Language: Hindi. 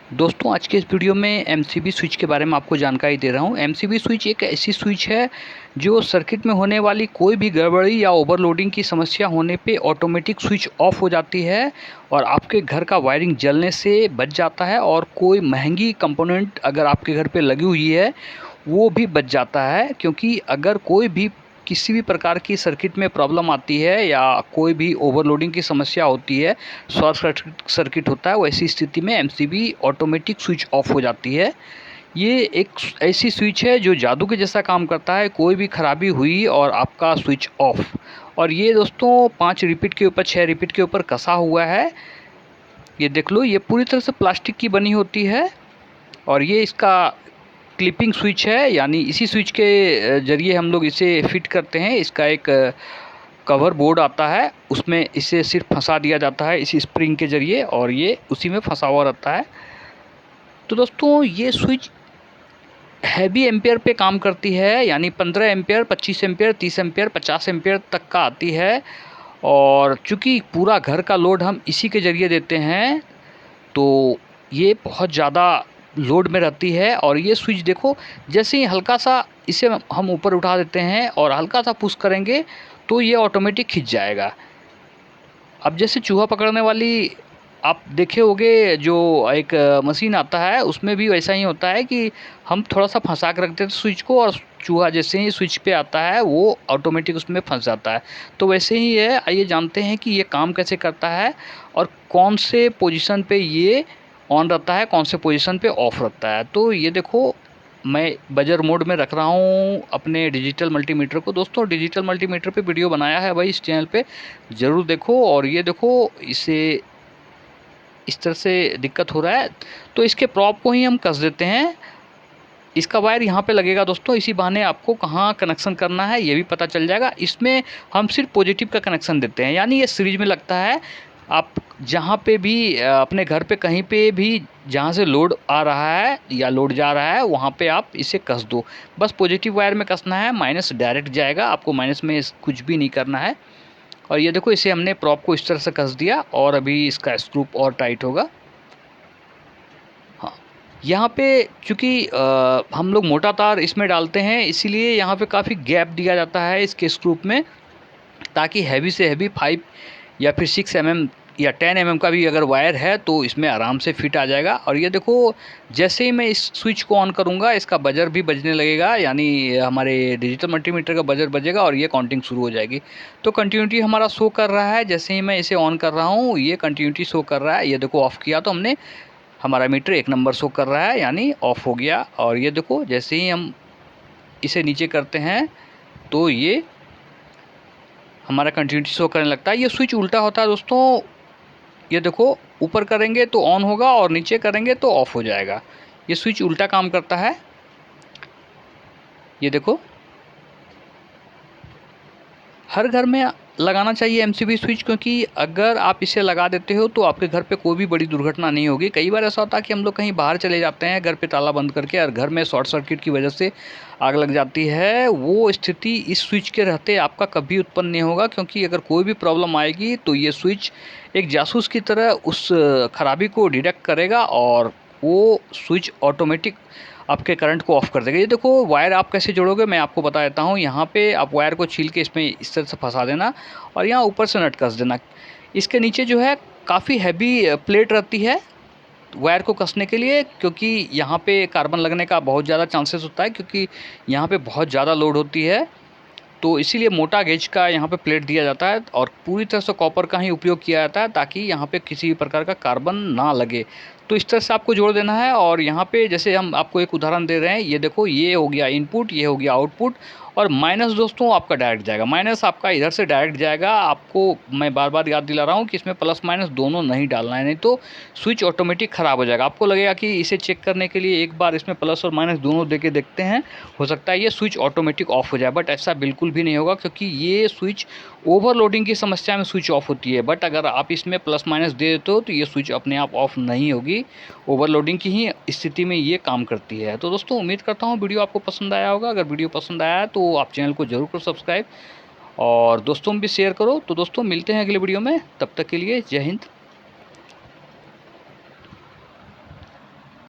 दोस्तों आज के इस वीडियो में एमसीबी स्विच के बारे में आपको जानकारी दे रहा हूं। एमसीबी स्विच एक ऐसी स्विच है जो सर्किट में होने वाली कोई भी गड़बड़ी या ओवरलोडिंग की समस्या होने पे ऑटोमेटिक स्विच ऑफ हो जाती है और आपके घर का वायरिंग जलने से बच जाता है और कोई महंगी कंपोनेंट अगर आपके घर पे लगी हुई है वो भी बच जाता है। क्योंकि अगर कोई भी किसी भी प्रकार की सर्किट में प्रॉब्लम आती है या कोई भी ओवरलोडिंग की समस्या होती है, शॉर्ट सर्किट होता है, वैसी स्थिति में एमसीबी ऑटोमेटिक स्विच ऑफ हो जाती है। ये एक ऐसी स्विच है जो जादू के जैसा काम करता है। कोई भी खराबी हुई और आपका स्विच ऑफ। और ये दोस्तों 5 रिपीट के ऊपर 6 रिपीट के ऊपर कसा हुआ है। ये देख लो, ये पूरी तरह से प्लास्टिक की बनी होती है और ये इसका क्लिपिंग स्विच है, यानी इसी स्विच के ज़रिए हम लोग इसे फिट करते हैं। इसका एक कवर बोर्ड आता है, उसमें इसे सिर्फ फंसा दिया जाता है इसी स्प्रिंग के ज़रिए और ये उसी में फंसा हुआ रहता है। तो दोस्तों ये स्विच हैवी एम्पेयर पे काम करती है, यानी 15 एम्पेयर, 25 एम्पेयर, 30 एम्पेयर, 50 एम्पेयर तक का आती है। और चूँकि पूरा घर का लोड हम इसी के ज़रिए देते हैं तो ये बहुत ज़्यादा लोड में रहती है। और ये स्विच देखो, जैसे ही हल्का सा इसे हम ऊपर उठा देते हैं और हल्का सा पुश करेंगे तो ये ऑटोमेटिक खिंच जाएगा। अब जैसे चूहा पकड़ने वाली आप देखे होंगे जो एक मशीन आता है, उसमें भी वैसा ही होता है कि हम थोड़ा सा फंसा के रखते हैं स्विच को और चूहा जैसे ही स्विच पे आता है वो ऑटोमेटिक उसमें फंस जाता है। तो वैसे ही है। आइए जानते हैं कि ये काम कैसे करता है और कौन से पोजीशन पे ये ऑन रहता है, कौन से पोजीशन पे ऑफ रहता है। तो ये देखो, मैं बजर मोड में रख रहा हूँ अपने डिजिटल मल्टीमीटर को। दोस्तों डिजिटल मल्टीमीटर पे वीडियो बनाया है भाई इस चैनल पे, ज़रूर देखो। और ये देखो, इसे इस तरह से दिक्कत हो रहा है तो इसके प्रॉप को ही हम कस देते हैं। इसका वायर यहाँ पे लगेगा दोस्तों, इसी बहाने आपको कहाँ कनेक्शन करना है ये भी पता चल जाएगा। इसमें हम सिर्फ पॉजिटिव का कनेक्शन देते हैं, यानी ये सीरीज में लगता है। आप जहाँ पे भी अपने घर पे कहीं पे भी जहाँ से लोड आ रहा है या लोड जा रहा है वहाँ पे आप इसे कस दो। बस पॉजिटिव वायर में कसना है, माइनस डायरेक्ट जाएगा, आपको माइनस में कुछ भी नहीं करना है। और ये देखो, इसे हमने प्रॉप को इस तरह से कस दिया और अभी इसका स्क्रू और टाइट होगा। हाँ, यहाँ पे चूँकि हम लोग मोटा तार इसमें डालते हैं, इसीलिए यहाँ पे काफ़ी गैप दिया जाता है इसके स्क्रू में, ताकि हैवी से हैवी 5 या फिर 6 mm या 10 mm का भी अगर वायर है तो इसमें आराम से फिट आ जाएगा। और ये देखो, जैसे ही मैं इस स्विच को ऑन करूँगा इसका बजर भी बजने लगेगा, यानी हमारे डिजिटल मल्टीमीटर का बजर बजेगा और ये काउंटिंग शुरू हो जाएगी। तो कंटिन्यूटी हमारा शो कर रहा है। जैसे ही मैं इसे ऑन कर रहा हूँ ये कंटिन्यूटी शो कर रहा है। ये देखो, ऑफ़ किया तो हमने, हमारा मीटर 1 नंबर शो कर रहा है, यानी ऑफ़ हो गया। और ये देखो, जैसे ही हम इसे नीचे करते हैं तो ये हमारा कंटिन्यूटी शो करने लगता है। ये स्विच उल्टा होता है दोस्तों। ये देखो, ऊपर करेंगे तो ऑन होगा और नीचे करेंगे तो ऑफ़ हो जाएगा। ये स्विच उल्टा काम करता है। ये देखो, हर घर में लगाना चाहिए एमसीबी स्विच, क्योंकि अगर आप इसे लगा देते हो तो आपके घर पे कोई भी बड़ी दुर्घटना नहीं होगी। कई बार ऐसा होता है कि हम लोग कहीं बाहर चले जाते हैं घर पे ताला बंद करके और घर में शॉर्ट सर्किट की वजह से आग लग जाती है। वो स्थिति इस स्विच के रहते आपका कभी उत्पन्न नहीं होगा, क्योंकि अगर कोई भी प्रॉब्लम आएगी तो ये स्विच एक जासूस की तरह उस खराबी को डिटेक्ट करेगा और वो स्विच ऑटोमेटिक आपके करंट को ऑफ़ कर देगा। ये देखो, वायर आप कैसे जोड़ोगे मैं आपको बता देता हूँ। यहाँ पे आप वायर को छील के इसमें इस तरह से फंसा देना और यहाँ ऊपर से नट कस देना। इसके नीचे जो है काफ़ी हैवी प्लेट रहती है वायर को कसने के लिए, क्योंकि यहाँ पे कार्बन लगने का बहुत ज़्यादा चांसेस होता है, क्योंकि यहाँ पे बहुत ज़्यादा लोड होती है। तो इसीलिए मोटा गेज का यहाँ पे प्लेट दिया जाता है और पूरी तरह से कॉपर का ही उपयोग किया जाता है, ताकि यहाँ पे किसी भी प्रकार का कार्बन ना लगे। तो इस तरह से आपको जोड़ देना है। और यहाँ पे जैसे हम आपको एक उदाहरण दे रहे हैं, ये देखो, ये हो गया इनपुट, ये हो गया आउटपुट। और माइनस दोस्तों आपका डायरेक्ट जाएगा, माइनस आपका इधर से डायरेक्ट जाएगा। आपको मैं बार बार याद दिला रहा हूँ कि इसमें प्लस माइनस दोनों नहीं डालना है, नहीं तो स्विच ऑटोमेटिक ख़राब हो जाएगा। आपको लगेगा कि इसे चेक करने के लिए एक बार इसमें प्लस और माइनस दोनों दे के देखते हैं, हो सकता है ये स्विच ऑटोमेटिक ऑफ हो जाए, बट ऐसा बिल्कुल भी नहीं होगा, क्योंकि ये स्विच ओवरलोडिंग की समस्या में स्विच ऑफ होती है। बट अगर आप इसमें प्लस माइनस दे देते हो तो ये स्विच अपने आप ऑफ नहीं होगी, ओवरलोडिंग की ही स्थिति में ये काम करती है। तो दोस्तों उम्मीद करता हूँ वीडियो आपको पसंद आया होगा। अगर वीडियो पसंद आया है तो आप चैनल को ज़रूर करो सब्सक्राइब और दोस्तों में भी शेयर करो। तो दोस्तों मिलते हैं अगले वीडियो में, तब तक के लिए जय हिंद।